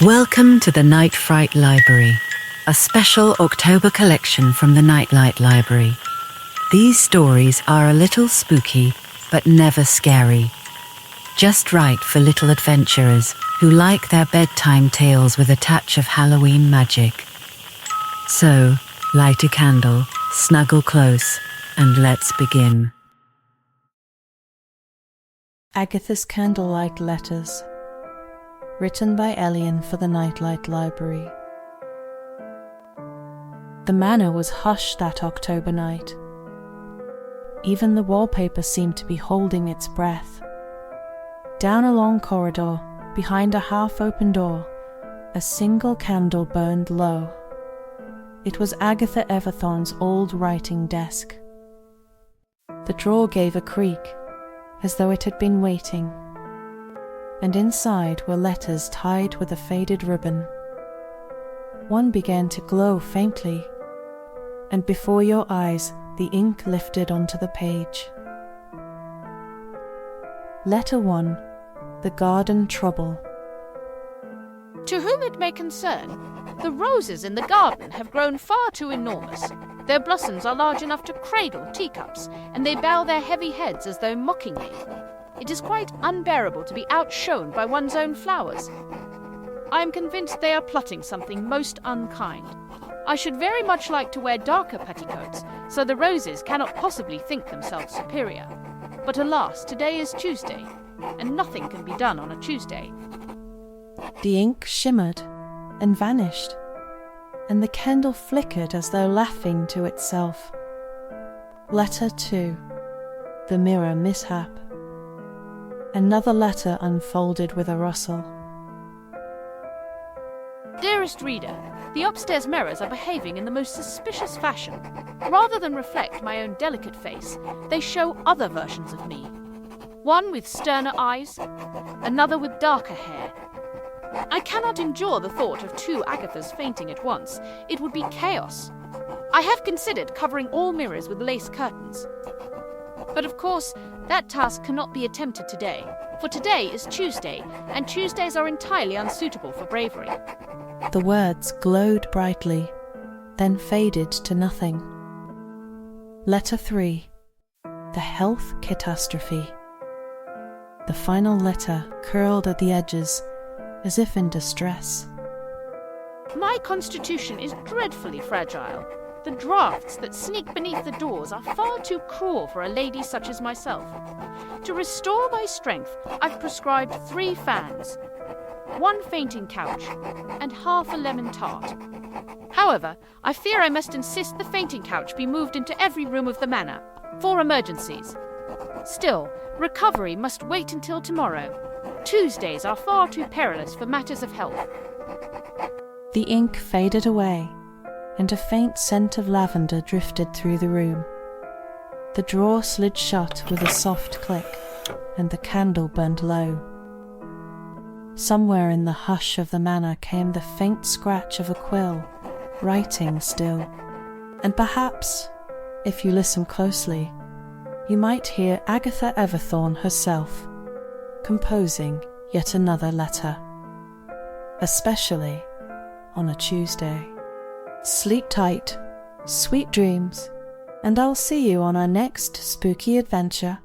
Welcome to the Nightfright Library, a special October collection from the Nightlight Library. These stories are a little spooky, but never scary. Just right for little adventurers who like their bedtime tales with a touch of Halloween magic. So, light a candle, snuggle close, and let's begin. Agatha's Candlelight Letters, written by Elian for the Nightlight Library. The manor was hushed that October night. Even the wallpaper seemed to be holding its breath. Down a long corridor, behind a half-open door, a single candle burned low. It was Agatha Everthorne's old writing desk. The drawer gave a creak, as though it had been waiting, and inside were letters tied with a faded ribbon. One began to glow faintly, and before your eyes the ink lifted onto the page. Letter 1. The Garden Trouble. To whom it may concern, the roses in the garden have grown far too enormous. Their blossoms are large enough to cradle teacups, and they bow their heavy heads as though mockingly. It is quite unbearable to be outshone by one's own flowers. I am convinced they are plotting something most unkind. I should very much like to wear darker petticoats, so the roses cannot possibly think themselves superior. But alas, today is Tuesday, and nothing can be done on a Tuesday. The ink shimmered and vanished, and the candle flickered as though laughing to itself. Letter 2. The Mirror Mishap. Another letter unfolded with a rustle. Dearest reader, the upstairs mirrors are behaving in the most suspicious fashion. Rather than reflect my own delicate face, they show other versions of me. One with sterner eyes, another with darker hair. I cannot endure the thought of two Agathas fainting at once. It would be chaos. I have considered covering all mirrors with lace curtains. But of course, that task cannot be attempted today, for today is Tuesday, and Tuesdays are entirely unsuitable for bravery. The words glowed brightly, then faded to nothing. Letter 3. The Health Catastrophe. The final letter curled at the edges, as if in distress. My constitution is dreadfully fragile. The draughts that sneak beneath the doors are far too cruel for a lady such as myself. To restore my strength, I've prescribed 3 fans, 1 fainting couch, and half a lemon tart. However, I fear I must insist the fainting couch be moved into every room of the manor, for emergencies. Still, recovery must wait until tomorrow. Tuesdays are far too perilous for matters of health. The ink faded away, and a faint scent of lavender drifted through the room. The drawer slid shut with a soft click, and the candle burned low. Somewhere in the hush of the manor came the faint scratch of a quill, writing still. And perhaps, if you listen closely, you might hear Agatha Everthorne herself, composing yet another letter, especially on a Tuesday. Sleep tight, sweet dreams, and I'll see you on our next spooky adventure.